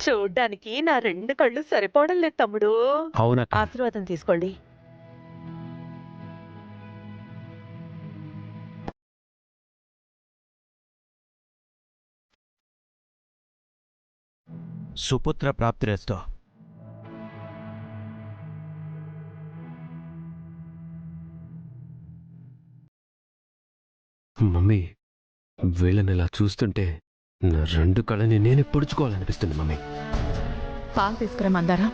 చూడ్డానికి నా 2 కళ్ళు సరిపోవడం లేదు తమ్ముడు. అవునక్క. ఆశీర్వాదం తీసుకోండి. సుపుత్ర ప్రాప్తిరేస్తో. మమ్మీ, వీళ్ళని ఇలా చూస్తుంటే నా 2 కళ్ళని నేనే పొడుచుకోవాలనిపిస్తుంది మమ్మీ. పాలు తీసుకురా మందారా.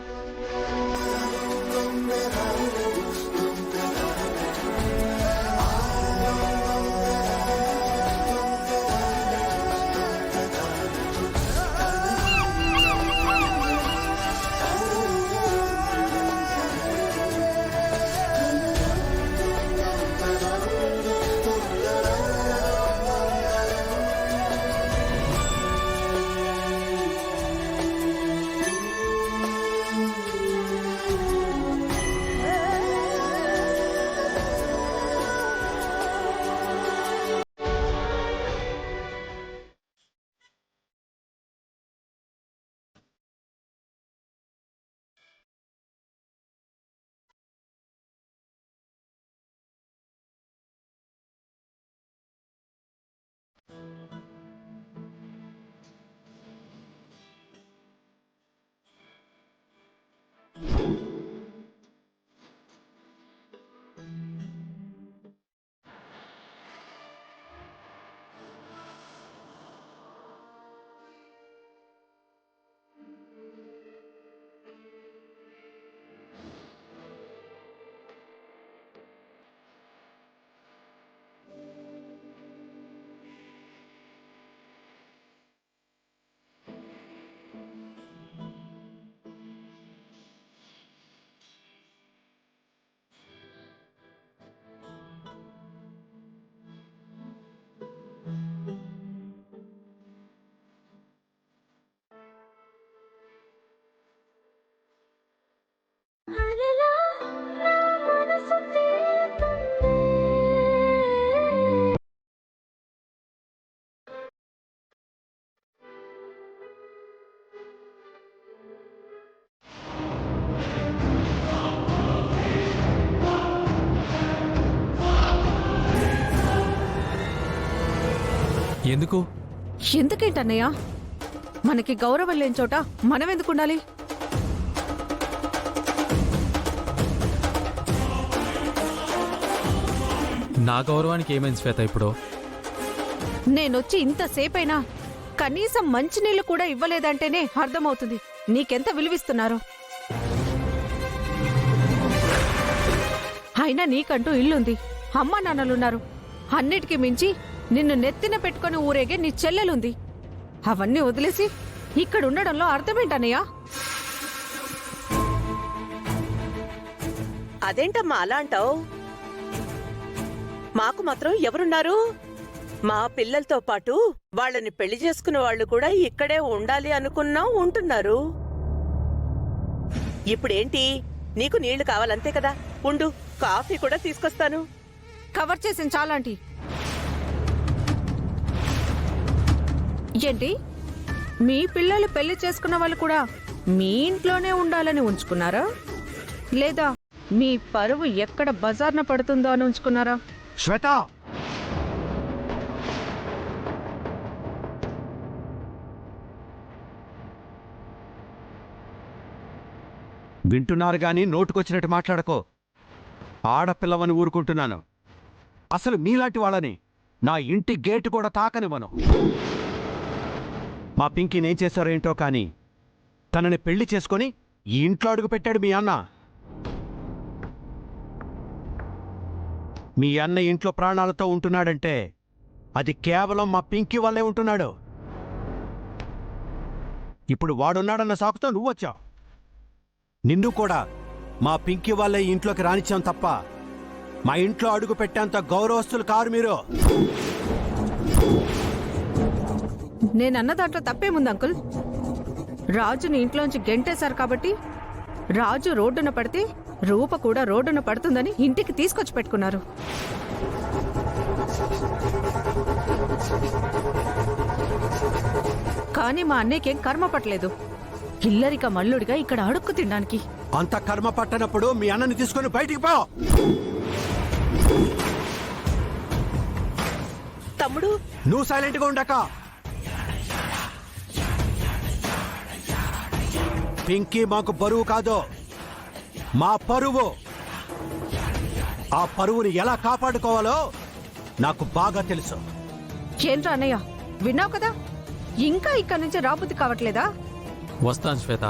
ఎందుకు? ఎందుకేంటన్నయ్య? మనకి గౌరవం లేని చోట మనం ఎందుకుండాలి? నా గౌరవానికి ఏమైంది శ్వేత ఇప్పుడు? నేనొచ్చి ఇంతసేపైనా కనీసం మంచినీళ్ళు కూడా ఇవ్వలేదంటేనే అర్థమవుతుంది నీకెంత విలువిస్తున్నారు. అయినా నీకంటూ ఇల్లుంది, అమ్మా నాన్నలున్నారు. అన్నిటికీ మించి నిన్ను నెత్తిన పెట్టుకుని ఊరేగే నీ చెల్లెలుంది. అవన్నీ వదిలేసి ఇక్కడుండడంలో అర్థమేంటన్నయ్యా? అదేంటమ్మా అలా అంటావు? మాకు మాత్రం ఎవరున్నారు? మా పిల్లలతో పాటు వాళ్ళని పెళ్లి చేసుకున్న వాళ్ళు కూడా ఇక్కడే ఉండాలి అనుకున్నా ఉంటున్నారు. ఇప్పుడేంటి, నీకు నీళ్లు కావాలంతే కదా? ఉండు, కాఫీ కూడా తీసుకొస్తాను. కవర్ చేసిన చాలాంటి. ఏంటి, మీ పిల్లలు పెళ్లి చేసుకున్న వాళ్ళు కూడా మీ ఇంట్లోనే ఉండాలని ఉంచుకున్నారా? లేదా మీ పరువు ఎక్కడ బజార్న పడుతుందో అని ఉంచుకున్నారా? శ్వేత, వింటున్నారు గాని నోటుకొచ్చినట్టు మాట్లాడకో. ఆడపిల్లవని ఊరుకుంటున్నాను. అసలు మీలాంటి వాళ్ళని నా ఇంటి గేటు కూడా తాకనివ్వను. మా పింకీని ఏం చేశారో ఏంటో కానీ తనని పెళ్లి చేసుకొని ఈ ఇంట్లో అడుగు పెట్టాడు మీ అన్న. మీ అన్న ఇంట్లో ప్రాణాలతో ఉంటున్నాడంటే అది కేవలం మా పింకీ వల్లే ఉంటున్నాడు. ఇప్పుడు వాడున్నాడన్న సాకుతో నువ్వొచ్చావు. నిన్ను కూడా మా పింకీ వాళ్ళే ఈ ఇంట్లోకి రానిచ్చాం తప్ప మా ఇంట్లో అడుగు పెట్టేంత గౌరవస్తులు కారు మీరు. నేనన్న దాంట్లో తప్పేముంది అంకుల్? రాజుని ఇంట్లోంచి గెంటేశారు కాబట్టి రాజు రోడ్డున పడితే రూప కూడా రోడ్డున పడుతుందని ఇంటికి తీసుకొచ్చి పెట్టుకున్నారు. కానీ మా అన్నయ్యకేం కర్మ పట్టలేదు. ఇల్లరిక మల్లుడిగా ఇక్కడ అడుక్కు తినడానికి. అంత కర్మ పట్టనప్పుడు మీ అన్నని తీసుకొని బయటికి పో. తమ్ముడు, నువ్వు సైలెంట్గా ఉండక. పింకీ మాకు బరువు కాదు, మా పరువు. ఆ పరువుని ఎలా కాపాడుకోవాలో నాకు బాగా తెలుసు. ఏంట్రా అన్నయ్య, విన్నావు కదా, ఇంకా ఇక్కడి నుంచి రాబుద్ది కావట్లేదా? వస్తాను శ్వేత.